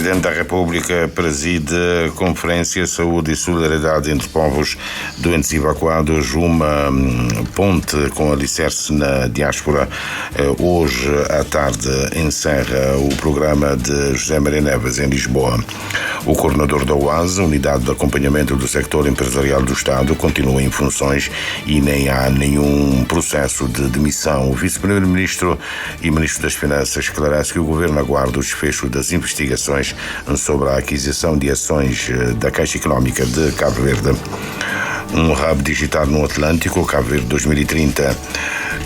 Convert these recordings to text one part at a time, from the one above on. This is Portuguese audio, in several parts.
Presidente da República preside a Conferência Saúde e Solidariedade entre Povos Doentes e Evacuados, uma ponte com alicerce na diáspora. Hoje à tarde encerra o programa de José Maria Neves em Lisboa. O coordenador da UAS, Unidade de Acompanhamento do Sector Empresarial do Estado, continua em funções e nem há nenhum processo de demissão. O vice-primeiro-ministro e ministro das Finanças esclarece que o governo aguarda o desfecho das investigações sobre a aquisição de ações da Caixa Económica de Cabo Verde. Um hub digital no Atlântico, Cabo Verde 2030,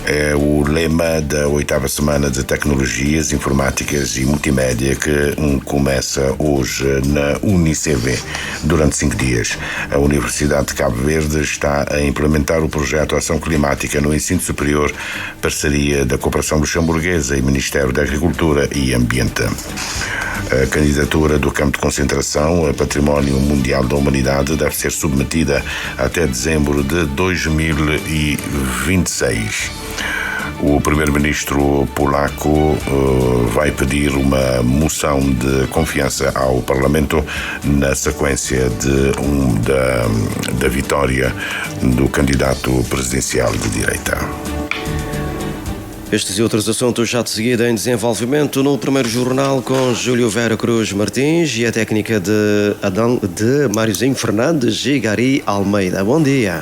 é o lema da 8ª Semana de Tecnologias Informáticas e Multimédia, que começa hoje na UniCV durante 5 dias. A Universidade de Cabo Verde está a implementar o projeto Ação Climática no Ensino Superior, parceria da Cooperação Luxemburguesa e Ministério da Agricultura e Ambiente. A candidatura do campo de concentração a Património Mundial da Humanidade deve ser submetida até dezembro de 2026. O primeiro-ministro polaco vai pedir uma moção de confiança ao Parlamento na sequência da vitória do candidato presidencial de direita. Estes e outros assuntos já de seguida em desenvolvimento no primeiro jornal com Júlio Vera Cruz Martins e a técnica de Máriozinho Fernandes e Gari Almeida. Bom dia.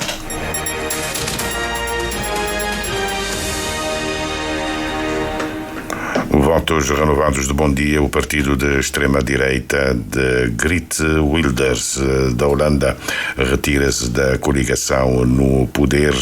Votos renovados de bom dia. O partido de extrema-direita de Geert Wilders da Holanda retira-se da coligação no poder.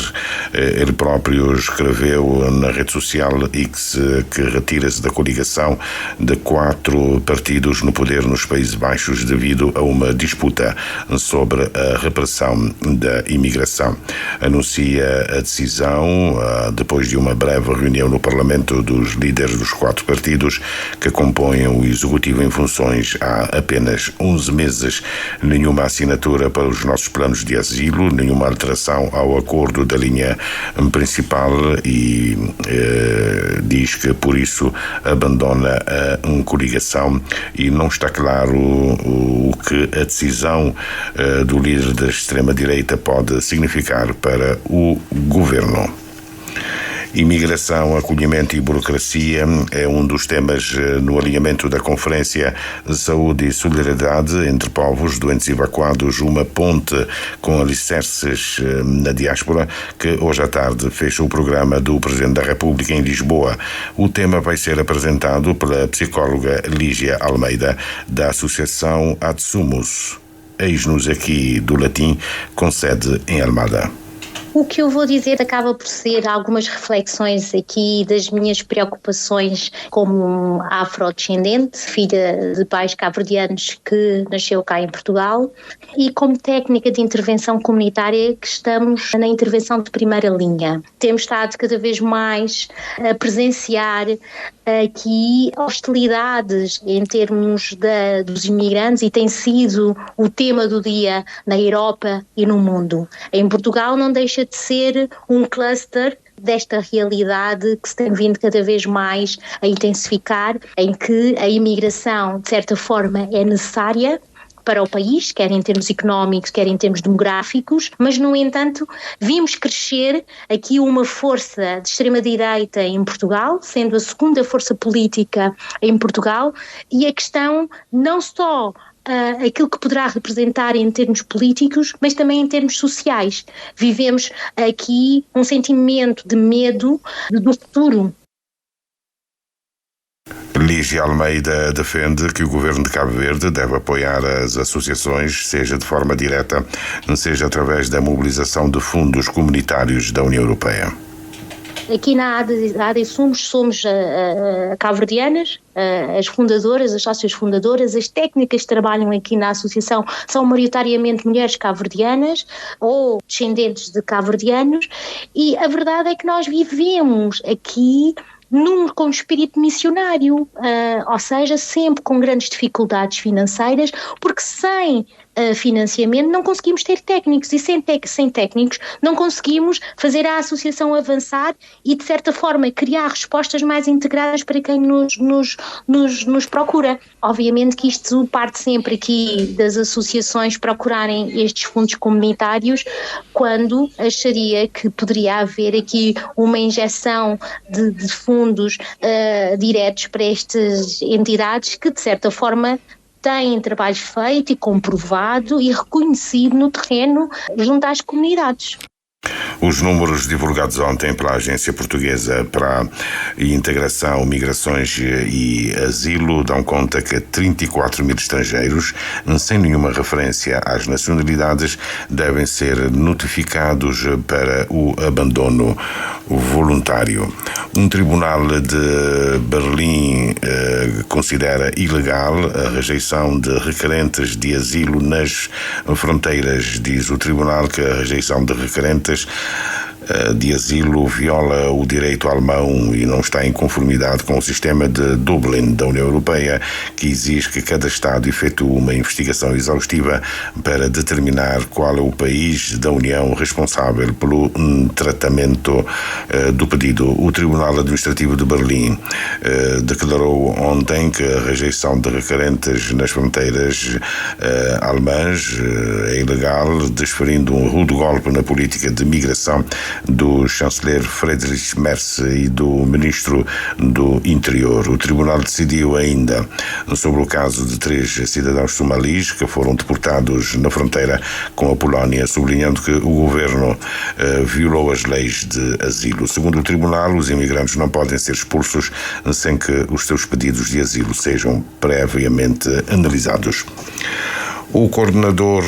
Ele próprio escreveu na rede social X que retira-se da coligação de 4 partidos no poder nos Países Baixos devido a uma disputa sobre a repressão da imigração. Anuncia a decisão depois de uma breve reunião no Parlamento dos líderes dos 4 partidos que compõem o Executivo em funções há apenas 11 meses. Nenhuma assinatura para os nossos planos de asilo, nenhuma alteração ao acordo da linha principal e diz que por isso abandona a coligação e não está claro o que a decisão do líder da extrema-direita pode significar para o governo. Imigração, acolhimento e burocracia é um dos temas no alinhamento da Conferência Saúde e Solidariedade entre Povos Doentes e Evacuados, uma ponte com alicerces na diáspora, que hoje à tarde fecha o programa do Presidente da República em Lisboa. O tema vai ser apresentado pela psicóloga Lígia Almeida, da Associação Adsumus, eis-nos aqui do Latim, com sede em Almada. O que eu vou dizer acaba por ser algumas reflexões aqui das minhas preocupações como afrodescendente, filha de pais cabo-verdianos que nasceu cá em Portugal, e como técnica de intervenção comunitária que estamos na intervenção de primeira linha. Temos estado cada vez mais a presenciar aqui hostilidades em termos dos imigrantes e tem sido o tema do dia na Europa e no mundo. Em Portugal não deixa de ser um cluster desta realidade que se tem vindo cada vez mais a intensificar, em que a imigração, de certa forma, é necessária para o país, quer em termos económicos, quer em termos demográficos, mas, no entanto, vimos crescer aqui uma força de extrema-direita em Portugal, sendo a segunda força política em Portugal, e a questão não só aquilo que poderá representar em termos políticos, mas também em termos sociais. Vivemos aqui um sentimento de medo do futuro. Lígia Almeida defende que o governo de Cabo Verde deve apoiar as associações, seja de forma direta, seja através da mobilização de fundos comunitários da União Europeia. Aqui na ADSUMOS somos cabo-verdianas, as fundadoras, as sócias fundadoras, as técnicas que trabalham aqui na associação são maioritariamente mulheres cabo-verdianas ou descendentes de cabo-verdianos, e a verdade é que nós vivemos aqui com espírito missionário, ou seja, sempre com grandes dificuldades financeiras, porque sem financiamento, não conseguimos ter técnicos, e sem técnicos não conseguimos fazer a associação avançar e, de certa forma, criar respostas mais integradas para quem nos procura. Obviamente que isto parte sempre aqui das associações procurarem estes fundos comunitários quando acharia que poderia haver aqui uma injeção de fundos diretos para estas entidades que, de certa forma, têm trabalho feito e comprovado e reconhecido no terreno junto às comunidades. Os números divulgados ontem pela Agência Portuguesa para a Integração, Migrações e Asilo dão conta que 34 mil estrangeiros, sem nenhuma referência às nacionalidades, devem ser notificados para o abandono voluntário. Um tribunal de Berlim considera ilegal a rejeição de requerentes de asilo nas fronteiras. Diz o tribunal que a rejeição de requerentes de asilo viola o direito alemão e não está em conformidade com o sistema de Dublin da União Europeia, que exige que cada Estado efetue uma investigação exaustiva para determinar qual é o país da União responsável pelo tratamento do pedido. O Tribunal Administrativo de Berlim declarou ontem que a rejeição de requerentes nas fronteiras alemãs é ilegal, desferindo um rude golpe na política de migração do chanceler Friedrich Merz e do ministro do Interior. O tribunal decidiu ainda sobre o caso de 3 cidadãos somalis que foram deportados na fronteira com a Polónia, sublinhando que o governo violou as leis de asilo. Segundo o tribunal, os imigrantes não podem ser expulsos sem que os seus pedidos de asilo sejam previamente analisados. O coordenador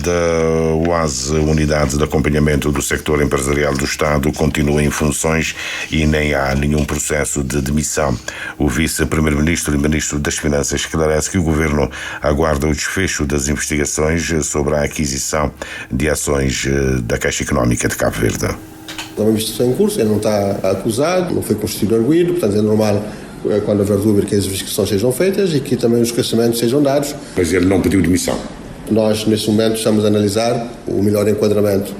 da UASE, Unidade de Acompanhamento do Sector Empresarial do Estado, continua em funções e nem há nenhum processo de demissão. O vice-primeiro-ministro e ministro das Finanças esclarece que o governo aguarda o desfecho das investigações sobre a aquisição de ações da Caixa Económica de Cabo Verde. É uma investigação em curso, ele não está acusado, não foi constituído arguido, portanto é normal quando houver dúvida que as investigações sejam feitas e que também os esclarecimentos sejam dados. Mas ele não pediu demissão? Nós, neste momento, estamos a analisar o melhor enquadramento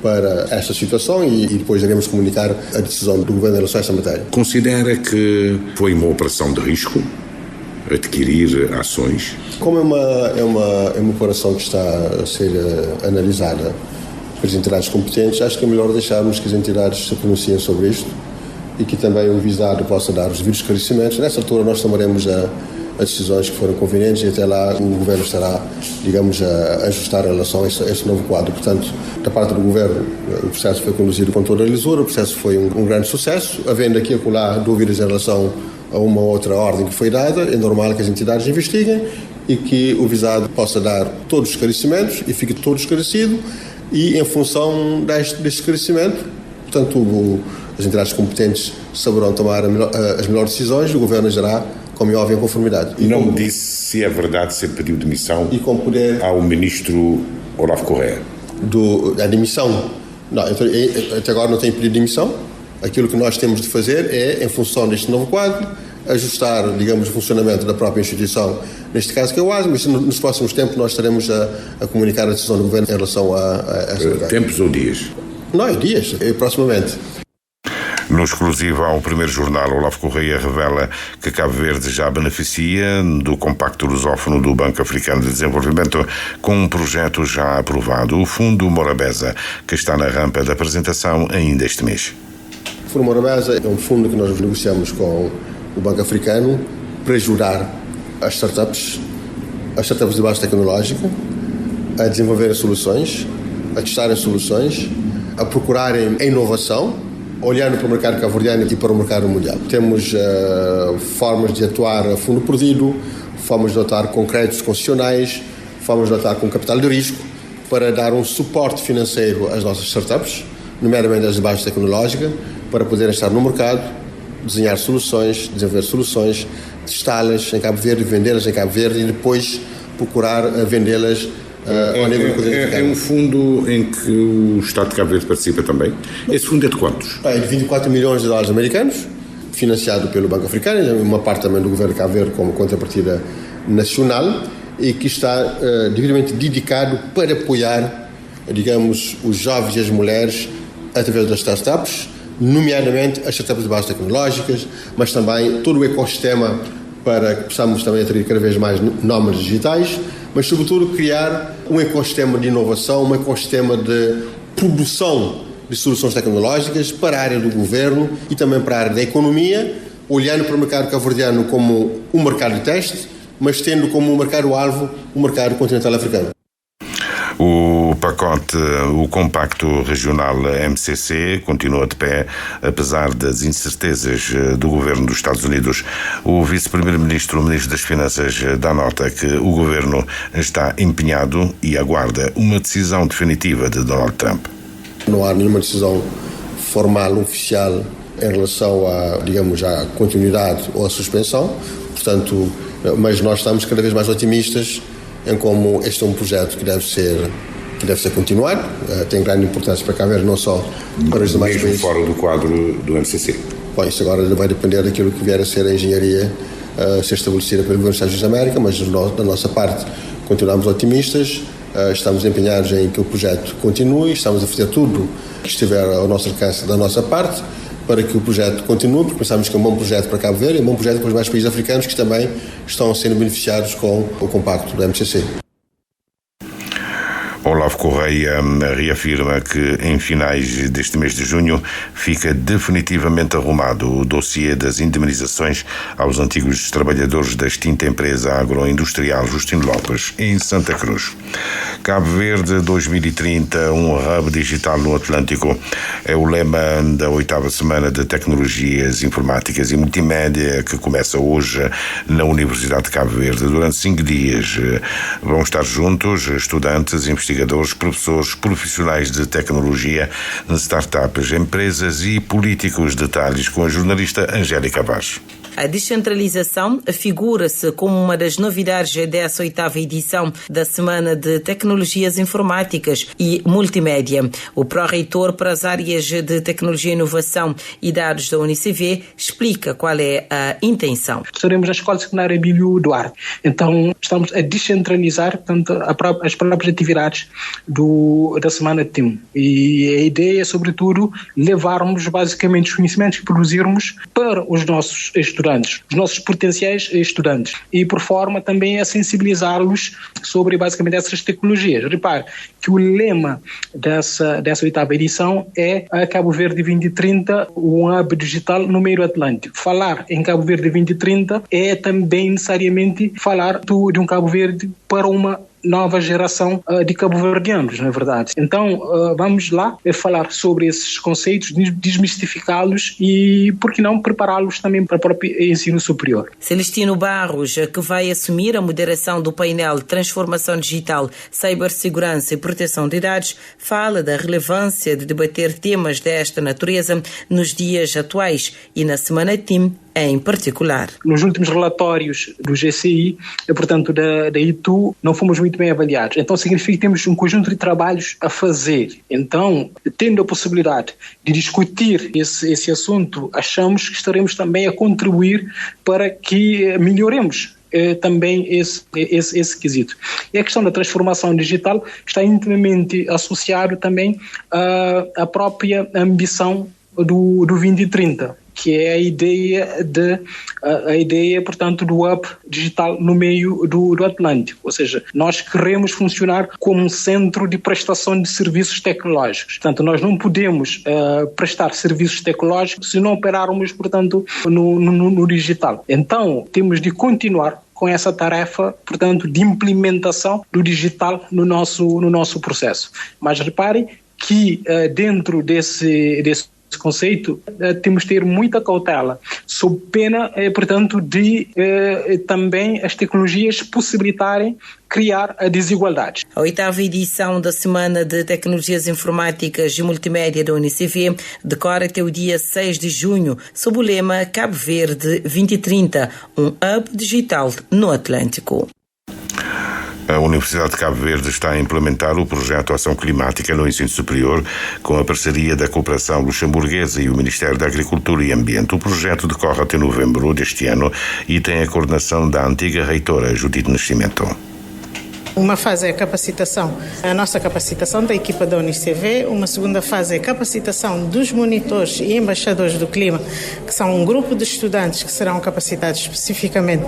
para esta situação e depois iremos comunicar a decisão do Governo em relação a esta matéria. Considera que foi uma operação de risco adquirir ações? Como é uma operação que está a ser analisada pelas entidades competentes, acho que é melhor deixarmos que as entidades se pronunciem sobre isto e que também o visado possa dar os devidos esclarecimentos. Nessa altura nós tomaremos as decisões que forem convenientes e até lá o Governo estará, digamos, a ajustar em relação a este novo quadro. Portanto, da parte do Governo, o processo foi conduzido com toda a lisura, o processo foi um grande sucesso, havendo aqui e acolá dúvidas em relação a uma ou outra ordem que foi dada, é normal que as entidades investiguem e que o visado possa dar todos os esclarecimentos e fique todo esclarecido e em função deste esclarecimento, portanto, as entidades competentes saberão tomar as melhores decisões, o Governo agirá, como é óbvio, em conformidade. E não me disse se é verdade se ele pediu demissão e com poder ao ministro Olavo Correa. A demissão? Não, até agora não tenho pedido demissão. Aquilo que nós temos de fazer é, em função deste novo quadro, ajustar, digamos, o funcionamento da própria instituição, neste caso que é o ASE, mas nos próximos tempos nós estaremos a comunicar a decisão do Governo em relação a esta matéria. Tempos ou dias? Não, dias, proximamente. No exclusivo ao Primeiro Jornal, Olavo Correa revela que Cabo Verde já beneficia do Compacto Lusófono do Banco Africano de Desenvolvimento com um projeto já aprovado, o Fundo Morabeza, que está na rampa da apresentação ainda este mês. O Fundo Morabeza é um fundo que nós negociamos com o Banco Africano para ajudar as startups de base tecnológica a desenvolverem soluções, a testarem soluções, a procurarem a inovação, olhando para o mercado cabo-verdiano e para o mercado mundial. Temos formas de atuar a fundo perdido, formas de atuar com créditos concessionais, formas de atuar com capital de risco, para dar um suporte financeiro às nossas startups, nomeadamente as de base tecnológica, para poderem estar no mercado, desenhar soluções, desenvolver soluções, testá-las em Cabo Verde, vendê-las em Cabo Verde e depois procurar vendê-las ao nível é um fundo em que o Estado de Cabo Verde participa também. Esse fundo é de quantos? É de 24 milhões de dólares americanos, financiado pelo Banco Africano, uma parte também do Governo de Cabo Verde como contrapartida nacional, e que está devidamente dedicado para apoiar, digamos, os jovens e as mulheres através das startups, nomeadamente as startups de base tecnológicas, mas também todo o ecossistema para que possamos também atrair cada vez mais nómadas digitais, mas sobretudo criar um ecossistema de inovação, um ecossistema de produção de soluções tecnológicas para a área do governo e também para a área da economia, olhando para o mercado cabo-verdiano como um mercado de teste, mas tendo como mercado-alvo o mercado continental africano. O pacote, o Compacto Regional MCC, continua de pé, apesar das incertezas do governo dos Estados Unidos. O vice-primeiro-ministro, o ministro das Finanças, dá nota que o governo está empenhado e aguarda uma decisão definitiva de Donald Trump. Não há nenhuma decisão formal, oficial, em relação à, digamos, à continuidade ou à suspensão, portanto, mas nós estamos cada vez mais otimistas em como este é um projeto que deve ser continuado, tem grande importância para Cabo Verde, não só para os demais países. Mesmo fora do quadro do MCC? Bom, isso agora vai depender daquilo que vier a ser a engenharia a ser estabelecida pelo governo dos Estados Unidos da América, mas da nossa parte continuamos otimistas, estamos empenhados em que o projeto continue, estamos a fazer tudo que estiver ao nosso alcance da nossa parte para que o projeto continue, porque pensamos que é um bom projeto para Cabo Verde e um bom projeto para os mais países africanos que também estão sendo beneficiados com o compacto do MCC. Olavo Correia reafirma que em finais deste mês de junho fica definitivamente arrumado o dossiê das indemnizações aos antigos trabalhadores da extinta empresa agroindustrial Justino Lopes, em Santa Cruz. Cabo Verde 2030, um hub digital no Atlântico, é o lema da 8ª Semana de Tecnologias Informáticas e Multimédia, que começa hoje na Universidade de Cabo Verde. Durante 5 dias vão estar juntos estudantes, investigadores, professores, profissionais de tecnologia, startups, empresas e políticos. Detalhes com a jornalista Angélica Vaz. A descentralização figura-se como uma das novidades dessa 8ª edição da Semana de Tecnologias Informáticas e Multimédia. O pró-reitor para as áreas de Tecnologia, Inovação e Dados da UNICV explica qual é a intenção. Estaremos na Escola Secundária Abílio Duarte. Então, estamos a descentralizar, portanto, as próprias atividades da Semana TIM. E a ideia é, sobretudo, levarmos basicamente os conhecimentos que produzirmos para os nossos estudantes, os nossos potenciais estudantes, e por forma também a sensibilizá-los sobre basicamente essas tecnologias. Repare que o lema dessa 8ª edição é a Cabo Verde 2030, um hub digital no meio Atlântico. Falar em Cabo Verde 2030 é também necessariamente falar de um Cabo Verde para uma nova geração de cabo-verdianos, não é verdade? Então, vamos lá falar sobre esses conceitos, desmistificá-los e, por que não, prepará-los também para o próprio ensino superior. Celestino Barros, que vai assumir a moderação do painel Transformação Digital, Cibersegurança e Proteção de Dados, fala da relevância de debater temas desta natureza nos dias atuais e na Semana TIM em particular. Nos últimos relatórios do GCI, portanto da ITU, não fomos muito bem avaliados. Então significa que temos um conjunto de trabalhos a fazer. Então, tendo a possibilidade de discutir esse assunto, achamos que estaremos também a contribuir para que melhoremos também esse quesito. E a questão da transformação digital está intimamente associado também à própria ambição do 2030. Que é a ideia, portanto, do hub digital no meio do Atlântico. Ou seja, nós queremos funcionar como um centro de prestação de serviços tecnológicos. Portanto, nós não podemos prestar serviços tecnológicos se não operarmos, portanto, no digital. Então, temos de continuar com essa tarefa, portanto, de implementação do digital no nosso processo. Mas reparem que dentro desse conceito, temos de ter muita cautela, sob pena, portanto, de também as tecnologias possibilitarem criar a desigualdade. A 8ª edição da Semana de Tecnologias Informáticas e Multimédia da UNICV decorre até o dia 6 de junho, sob o lema Cabo Verde 2030, um hub digital no Atlântico. A Universidade de Cabo Verde está a implementar o projeto Ação Climática no Ensino Superior com a parceria da Cooperação Luxemburguesa e o Ministério da Agricultura e Ambiente. O projeto decorre até novembro deste ano e tem a coordenação da antiga reitora Judite Nascimento. Uma fase é a capacitação, a nossa capacitação da equipa da UNICV, uma segunda fase é a capacitação dos monitores e embaixadores do clima, que são um grupo de estudantes que serão capacitados especificamente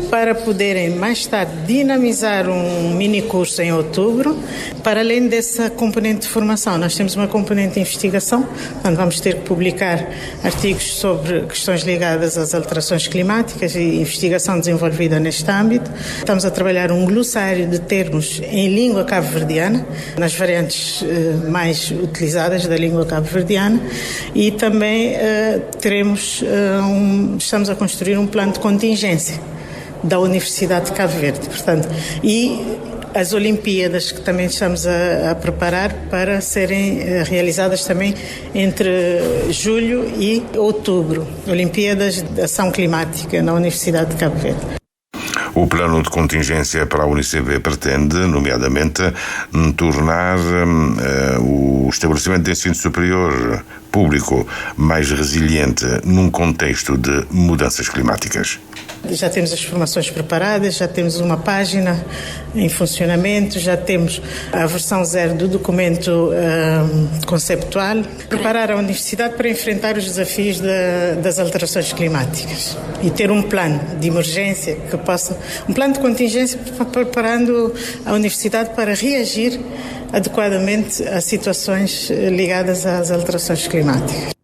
para poderem mais tarde dinamizar um mini curso em outubro. Para além dessa componente de formação, nós temos uma componente de investigação, portanto vamos ter que publicar artigos sobre questões ligadas às alterações climáticas e investigação desenvolvida neste âmbito. Estamos a trabalhar um glossário de termos em língua cabo-verdiana, nas variantes mais utilizadas da língua cabo-verdiana, e também estamos a construir um plano de contingência da Universidade de Cabo Verde, portanto, e as Olimpíadas que também estamos a preparar para serem realizadas também entre julho e outubro, Olimpíadas de Ação Climática na Universidade de Cabo Verde. O plano de contingência para a UNICV pretende, nomeadamente, tornar o estabelecimento de ensino superior público mais resiliente num contexto de mudanças climáticas. Já temos as formações preparadas, já temos uma página em funcionamento, já temos a versão 0 do documento conceptual. Preparar a universidade para enfrentar os desafios das alterações climáticas e ter um plano de emergência um plano de contingência preparando a universidade para reagir adequadamente a situações ligadas às alterações climáticas.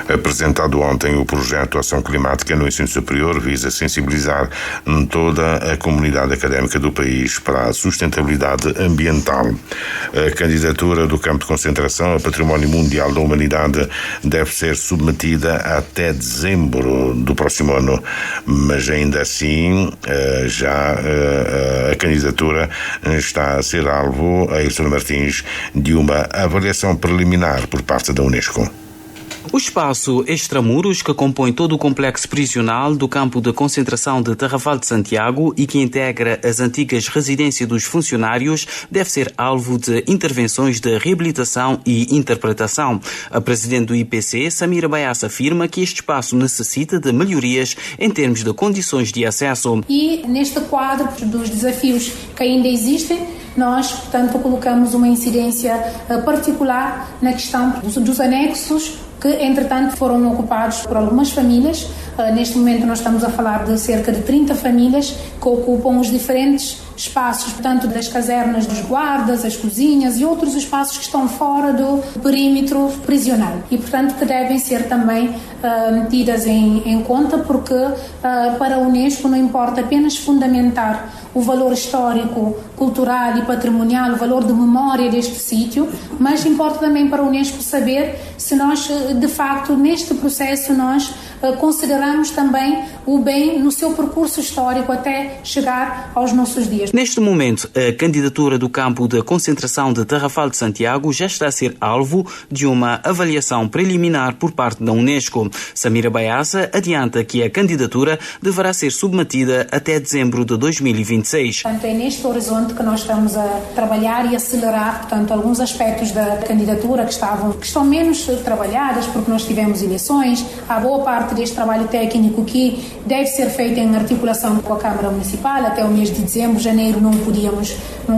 Apresentado ontem, o projeto Ação Climática no Ensino Superior visa sensibilizar toda a comunidade académica do país para a sustentabilidade ambiental. A candidatura do campo de concentração a Património Mundial da Humanidade deve ser submetida até dezembro do próximo ano, mas ainda assim a candidatura está a ser alvo, a Ilson Martins, de uma avaliação preliminar por parte da Unesco. O espaço extramuros que compõe todo o complexo prisional do campo de concentração de Tarrafal de Santiago e que integra as antigas residências dos funcionários deve ser alvo de intervenções de reabilitação e interpretação. A presidente do IPC, Samira Baiassa, afirma que este espaço necessita de melhorias em termos de condições de acesso. E neste quadro dos desafios que ainda existem, nós, portanto, colocamos uma incidência particular na questão dos anexos que, entretanto, foram ocupados por algumas famílias. Neste momento nós estamos a falar de cerca de 30 famílias que ocupam os diferentes espaços, portanto, das casernas dos guardas, as cozinhas e outros espaços que estão fora do perímetro prisional e, portanto, que devem ser também metidas em conta, porque para a Unesco não importa apenas fundamentar o valor histórico, cultural e patrimonial, o valor de memória deste sítio, mas importa também para a Unesco saber se nós, de facto, neste processo nós consideramos também o bem no seu percurso histórico até chegar aos nossos dias. Neste momento, a candidatura do campo de concentração de Tarrafal de Santiago já está a ser alvo de uma avaliação preliminar por parte da Unesco. Samira Baiassa adianta que a candidatura deverá ser submetida até dezembro de 2026. Portanto, é neste horizonte que nós estamos a trabalhar e acelerar, portanto, alguns aspectos da candidatura que estão menos trabalhadas, porque nós tivemos eleições. Há boa parte deste trabalho técnico que deve ser feito em articulação com a Câmara Municipal. Até o mês de dezembro, janeiro, não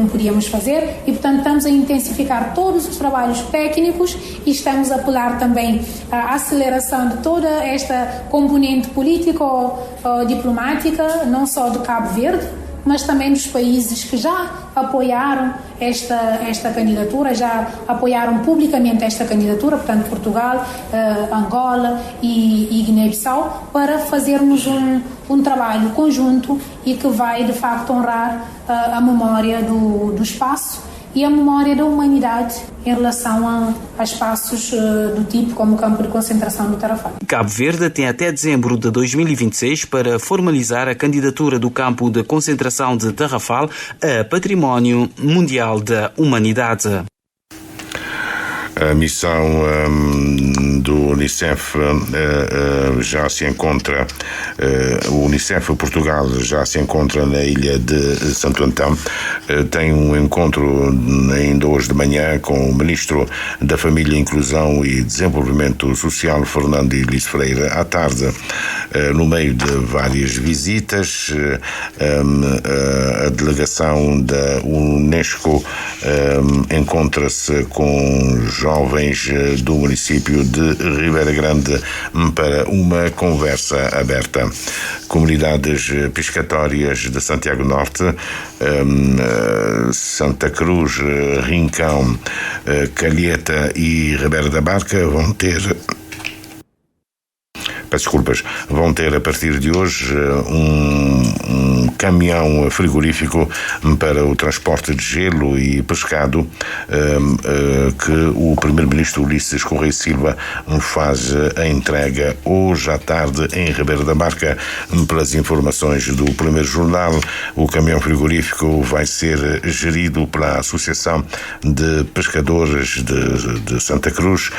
podíamos fazer e, portanto, estamos a intensificar todos os trabalhos técnicos e estamos a apelar também à aceleração de toda esta componente político-diplomática, não só de Cabo Verde, mas também dos países que já apoiaram esta candidatura, já apoiaram publicamente esta candidatura, portanto Portugal, Angola e Guiné-Bissau, para fazermos um trabalho conjunto e que vai de facto honrar a memória do espaço e a memória da humanidade em relação a espaços do tipo como o campo de concentração do Tarrafal. Cabo Verde tem até dezembro de 2026 para formalizar a candidatura do campo de concentração de Tarrafal a Património Mundial da Humanidade. A missão do Unicef já se encontra, o Unicef Portugal já se encontra na ilha de Santo Antão. Tem um encontro ainda hoje de manhã com o Ministro da Família, Inclusão e Desenvolvimento Social, Fernando Ilis Freire. À tarde, no meio de várias visitas, a delegação da Unesco encontra-se com jovens do município de Ribeira Grande para uma conversa aberta. Comunidades pescatórias de Santiago Norte, Santa Cruz, Rincão, Calheta e Ribeira da Barca vão ter a partir de hoje um caminhão frigorífico para o transporte de gelo e pescado que o Primeiro-Ministro Ulisses Correia Silva faz a entrega hoje à tarde em Ribeira da Barca. Pelas informações do Primeiro Jornal, o caminhão frigorífico vai ser gerido pela Associação de Pescadores de Santa Cruz,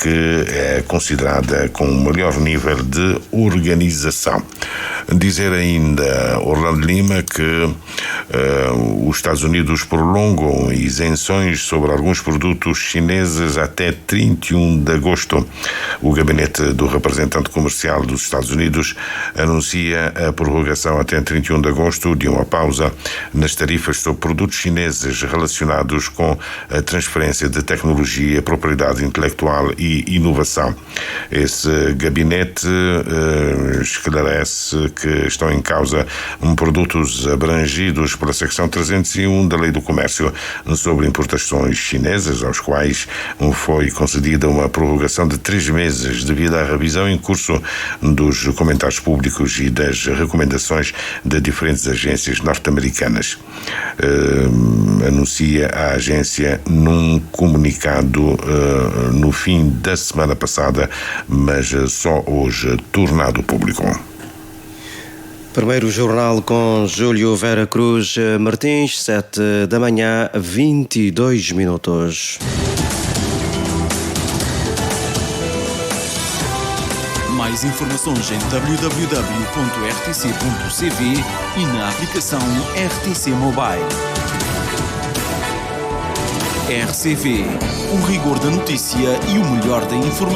que é considerada com o melhor nível de organização. Dizer ainda, Orlando Lima, que os Estados Unidos prolongam isenções sobre alguns produtos chineses até 31 de agosto. O gabinete do representante comercial dos Estados Unidos anuncia a prorrogação até 31 de agosto de uma pausa nas tarifas sobre produtos chineses relacionados com a transferência de tecnologia, propriedade intelectual e inovação. Esse gabinete esclarece que estão em causa produtos abrangidos pela secção 301 da Lei do Comércio sobre importações chinesas, aos quais foi concedida uma prorrogação de 3 meses devido à revisão em curso dos comentários públicos e das recomendações de diferentes agências norte-americanas. Anuncia a agência num comunicado no fim da semana passada, mas só hoje tornado público. Primeiro jornal com Júlio Vera Cruz Martins, 7 da manhã, 22 minutos. Mais informações em www.rtc.cv e na aplicação RTC Mobile. RCV, o rigor da notícia e o melhor da informação.